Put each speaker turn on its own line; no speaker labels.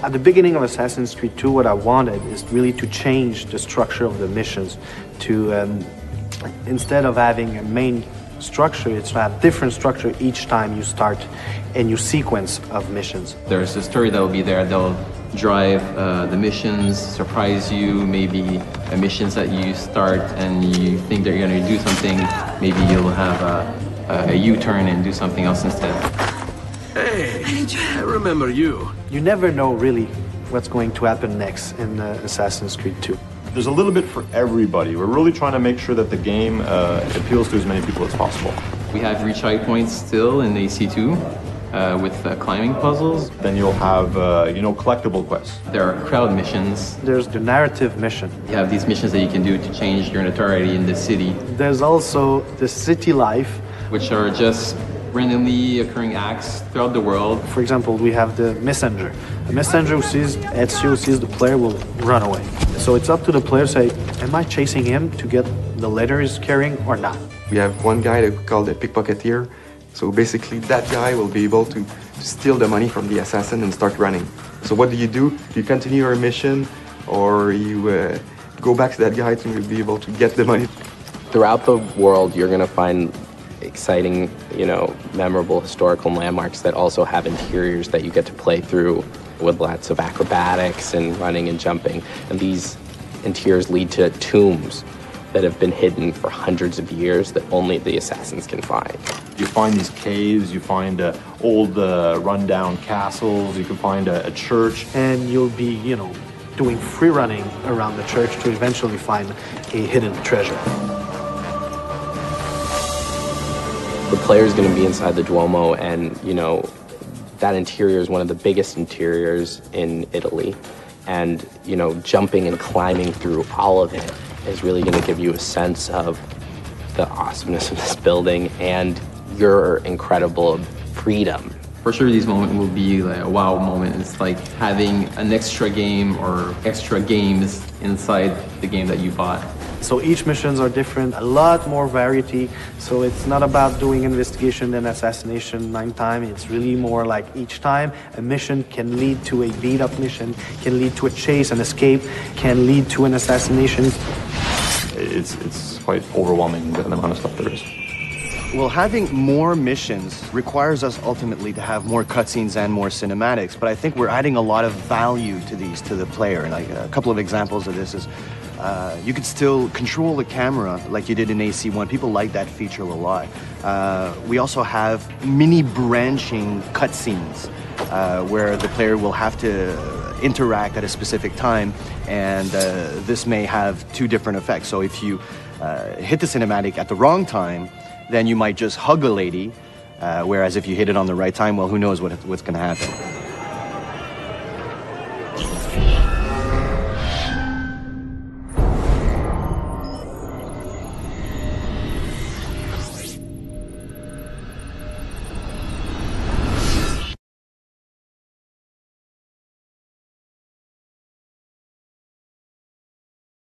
At the beginning of Assassin's Creed 2, what I wanted is really to change the structure of the missions to, instead of having a main structure, it's to have different structure each time you start a new sequence of missions.
There's a story that will be there. They'll drive the missions, surprise you, maybe missions that you start and you think that you're going to do something, maybe you'll have a U-turn and do something else instead.
Hey, I remember you.
You never know really what's going to happen next in Assassin's Creed 2.
There's a little bit for everybody. We're really trying to make sure that the game appeals to as many people as possible.
We have retry points still in AC2 with climbing puzzles.
Then you'll have, collectible quests.
There are crowd missions.
There's the narrative mission.
You have these missions that you can do to change your notoriety in the city.
There's also the city life,
which are just randomly occurring acts throughout the world.
For example, we have the messenger. A messenger who sees Ezio, sees the player, will run away. So it's up to the player to say, am I chasing him to get the letter he's carrying or not?
We have one guy that we call the pickpocketeer. So basically that guy will be able to steal the money from the assassin and start running. So what do? You continue your mission, or you go back to that guy to be able to get the money.
Throughout the world, you're going to find exciting, memorable historical landmarks that also have interiors that you get to play through with lots of acrobatics and running and jumping. And these interiors lead to tombs that have been hidden for hundreds of years that only the assassins can find.
You find these caves, you find old rundown castles, you can find a church.
And you'll be, doing free running around the church to eventually find a hidden treasure.
The player's going to be inside the Duomo, and, that interior is one of the biggest interiors in Italy. And, jumping and climbing through all of it is really going to give you a sense of the awesomeness of this building and your incredible freedom.
For sure, these moments will be like a wow moment. It's like having an extra game or extra games inside the game that you bought.
So each missions are different, a lot more variety. So it's not about doing investigation and assassination 9 times. It's really more like each time a mission can lead to a beat-up mission, can lead to a chase, an escape, can lead to an assassination.
It's quite overwhelming, the amount of stuff there is.
Well, having more missions requires us ultimately to have more cutscenes and more cinematics, but I think we're adding a lot of value to these to the player. And like a couple of examples of this is you could still control the camera like you did in AC1. People like that feature a lot. We also have mini branching cutscenes where the player will have to interact at a specific time, and this may have 2 different effects. So if you hit the cinematic at the wrong time, then you might just hug a lady, whereas if you hit it on the right time, well, who knows what's going to happen.